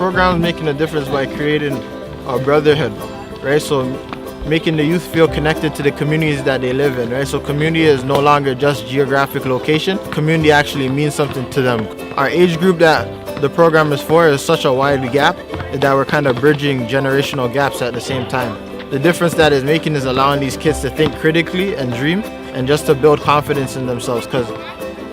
program is making a difference by creating a brotherhood, right? So making the youth feel connected to the communities that they live in, right? So community is no longer just geographic location. Community actually means something to them. Our age group that the program is for is such a wide gap that we're kind of bridging generational gaps at the same time. The difference that is making is allowing these kids to think critically and dream and just to build confidence in themselves, because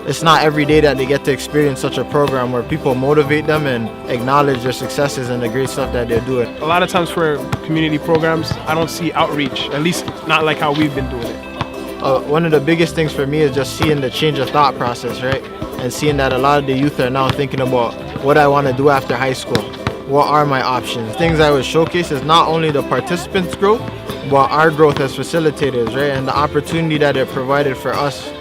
it's not every day that they get to experience such a program where people motivate them and acknowledge their successes and the great stuff that they're doing. A lot of times for community programs, I don't see outreach, at least not like how we've been doing it. One of the biggest things for me is just seeing the change of thought process, right? And seeing that a lot of the youth are now thinking about what I want to do after high school. What are my options? Things I would showcase is not only the participants' growth, but our growth as facilitators, right? And the opportunity that it provided for us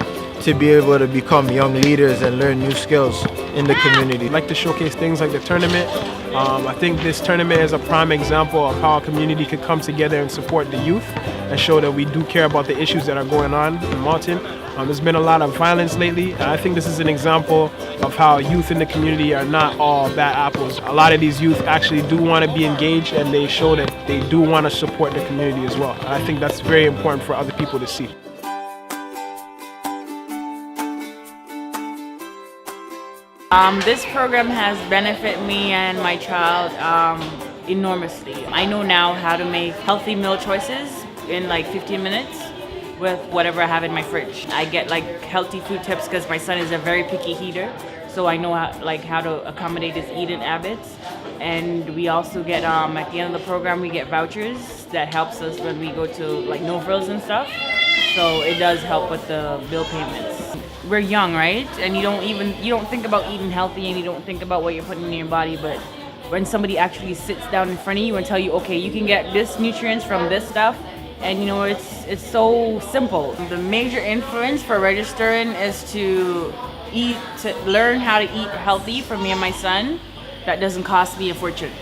to be able to become young leaders and learn new skills in the community. I'd like to showcase things like the tournament. I think this tournament is a prime example of how a community could come together and support the youth and show that we do care about the issues that are going on in Malton. There's been a lot of violence lately, and I think this is an example of how youth in the community are not all bad apples. A lot of these youth actually do want to be engaged, and they show that they do want to support the community as well. And I think that's very important for other people to see. This program has benefited me and my child enormously. I know now how to make healthy meal choices in like 15 minutes with whatever I have in my fridge. I get like healthy food tips because my son is a very picky eater, so I know how to accommodate his eating habits. And we also get at the end of the program we get vouchers that helps us when we go to like no frills and stuff. So it does help with the bill payments. We're young, right? And you don't think about eating healthy and you don't think about what you're putting in your body, but when somebody actually sits down in front of you and tell you, okay, you can get this nutrients from this stuff, and it's so simple. The major influence for registering is to learn how to eat healthy for me and my son. That doesn't cost me a fortune.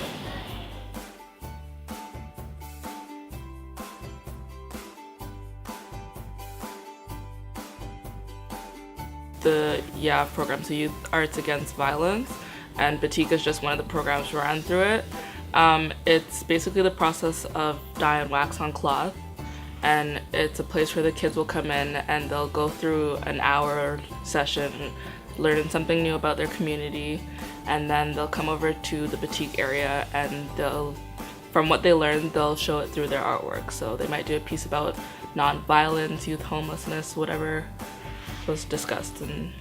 The YAV program, so Youth Arts Against Violence, and Batik is just one of the programs we ran through it. It's basically the process of dye and wax on cloth, and it's a place where the kids will come in and they'll go through an hour session learning something new about their community, and then they'll come over to the Batik area and from what they learn, they'll show it through their artwork. So they might do a piece about non-violence, youth homelessness, whatever was discussed in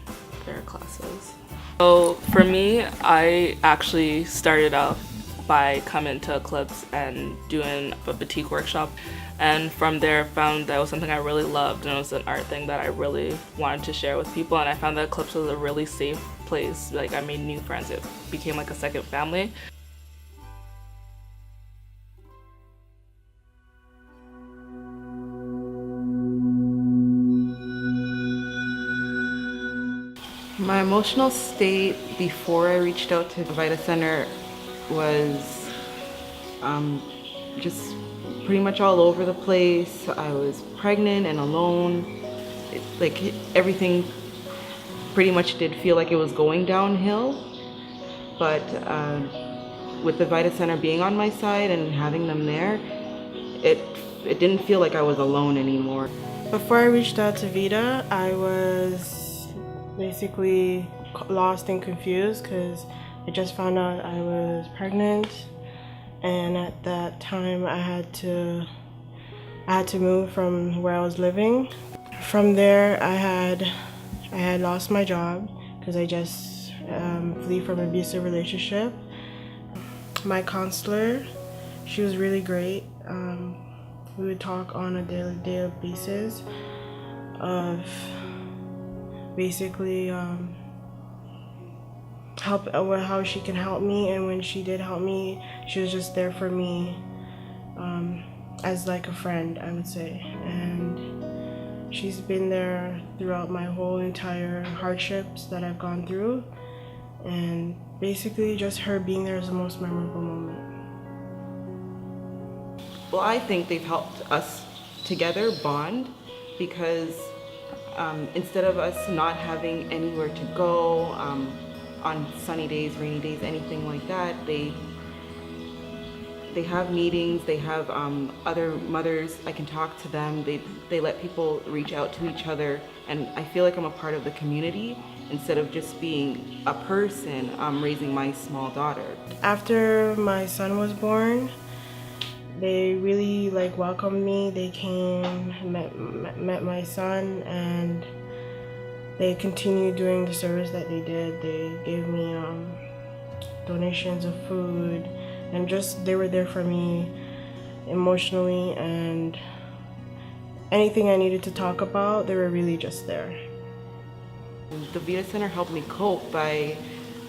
their classes. So for me, I actually started out by coming to Eclypse and doing a Batik workshop, and from there found that was something I really loved, and it was an art thing that I really wanted to share with people, and I found that Eclypse was a really safe place. Like, I made new friends. It became like a second family. My emotional state before I reached out to the Vita Center was just pretty much all over the place. I was pregnant and alone. Everything pretty much did feel like it was going downhill. But with the Vita Center being on my side and having them there, it didn't feel like I was alone anymore. Before I reached out to Vita, I was basically lost and confused because I just found out I was pregnant, and at that time I had to move from where I was living. From there I had lost my job because I just flee from an abusive relationship. My counselor, she was really great. We would talk on a daily basis of basically how she can help me, and when she did help me, she was just there for me as like a friend, I would say. And she's been there throughout my whole entire hardships that I've gone through, and basically just her being there is the most memorable moment. Well, I think they've helped us together bond, because instead of us not having anywhere to go on sunny days, rainy days, anything like that, they They have meetings, they have other mothers, I can talk to them, they let people reach out to each other, and I feel like I'm a part of the community instead of just being a person raising my small daughter. After my son was born, they really welcomed me. They came, met my son, and they continued doing the service that they did. They gave me donations of food, and just they were there for me emotionally, and anything I needed to talk about, they were really just there. The Vita Center helped me cope by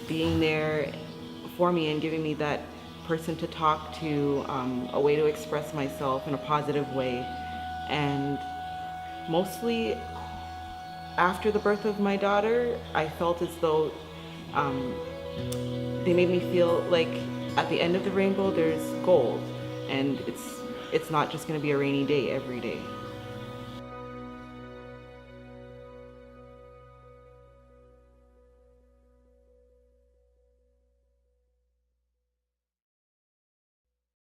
being there for me and giving me that person to talk to, a way to express myself in a positive way. And mostly after the birth of my daughter, I felt as though they made me feel like at the end of the rainbow there's gold, and it's not just going to be a rainy day every day.